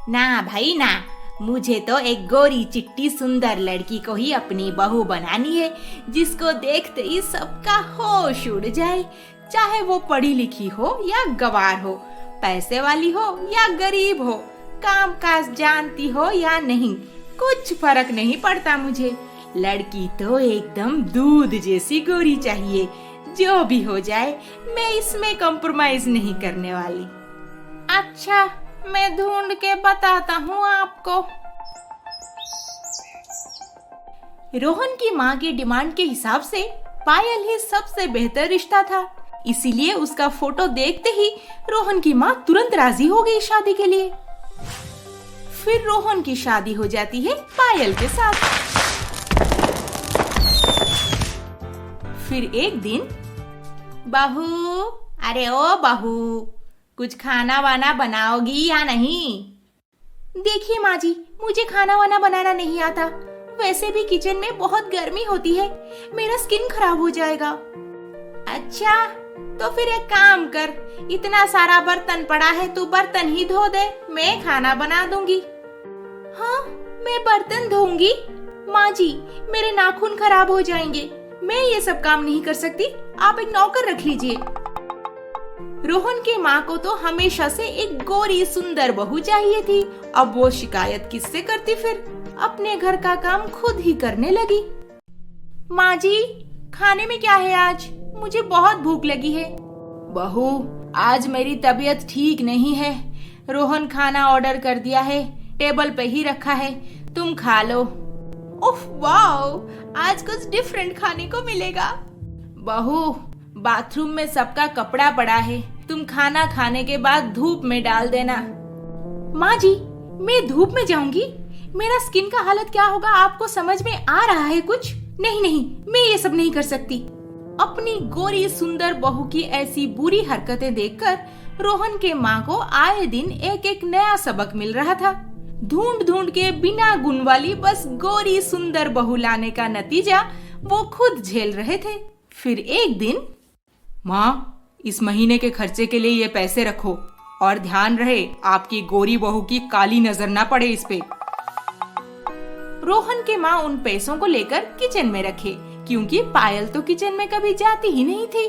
ना भाई ना, मुझे तो एक गोरी चिट्टी सुंदर लड़की को ही अपनी बहू बनानी है, जिसको देखते ही सबका होश उड़ जाए। चाहे वो पढ़ी लिखी हो या गंवार हो, पैसे वाली हो या गरीब हो, काम काज जानती हो या नहीं, कुछ फर्क नहीं पड़ता मुझे। लड़की तो एकदम दूध जैसी गोरी चाहिए। जो भी हो जाए, मैं इसमें कॉम्प्रोमाइज नहीं करने वाली। अच्छा, मैं ढूंढ के बताता हूँ आपको। रोहन की माँ की डिमांड के हिसाब से पायल ही सबसे बेहतर रिश्ता था, इसीलिए उसका फोटो देखते ही रोहन की माँ तुरंत राजी हो गई शादी के लिए। फिर रोहन की शादी हो जाती है पायल के साथ। फिर एक दिन, बहू, अरे ओ बहू, कुछ खाना वाना बनाओगी या नहीं? देखिए माँ जी, मुझे खाना वाना बनाना नहीं आता। वैसे भी किचन में बहुत गर्मी होती है, मेरा स्किन खराब हो जाएगा। अच्छा, तो फिर एक काम कर, इतना सारा बर्तन पड़ा है, तू बर्तन ही धो दे, मैं खाना बना दूंगी। हाँ, मैं बर्तन धोऊंगी? माँ जी, मेरे नाखून खराब हो जाएंगे, मैं ये सब काम नहीं कर सकती, आप एक नौकर रख लीजिए। रोहन की माँ को तो हमेशा से एक गोरी सुंदर बहू चाहिए थी। अब वो शिकायत किससे करती फिर? अपने घर का काम खुद ही करने लगी। माँ जी, खाने में क्या है आज? मुझे बहुत भूख लगी है। बहू, आज मेरी तबीयत ठीक नहीं है। रोहन खाना ऑर्डर कर दिया है, टेबल पे ही रखा है, तुम खा लो। ओह वाओ, आज कुछ डिफरेंट खाने को मिलेगा। बहू, बाथरूम में सबका कपड़ा पड़ा है, तुम खाना खाने के बाद धूप में डाल देना। माँ जी, मैं धूप में जाऊंगी? मेरा स्किन का हालत क्या होगा आपको समझ में आ रहा है कुछ? नहीं नहीं, मैं ये सब नहीं कर सकती। अपनी गोरी सुंदर बहू की ऐसी बुरी हरकतें देखकर रोहन के माँ को आए दिन एक एक नया सबक मिल रहा था। ढूंढ ढूंढ के बिना गुण वाली बस गोरी सुंदर बहू लाने का नतीजा वो खुद झेल रहे थे। फिर एक दिन, माँ, इस महीने के खर्चे के लिए ये पैसे रखो और ध्यान रहे आपकी गोरी बहू की काली नजर ना पड़े इस पे। रोहन के माँ उन पैसों को लेकर किचन में रखे, क्योंकि पायल तो किचन में कभी जाती ही नहीं थी।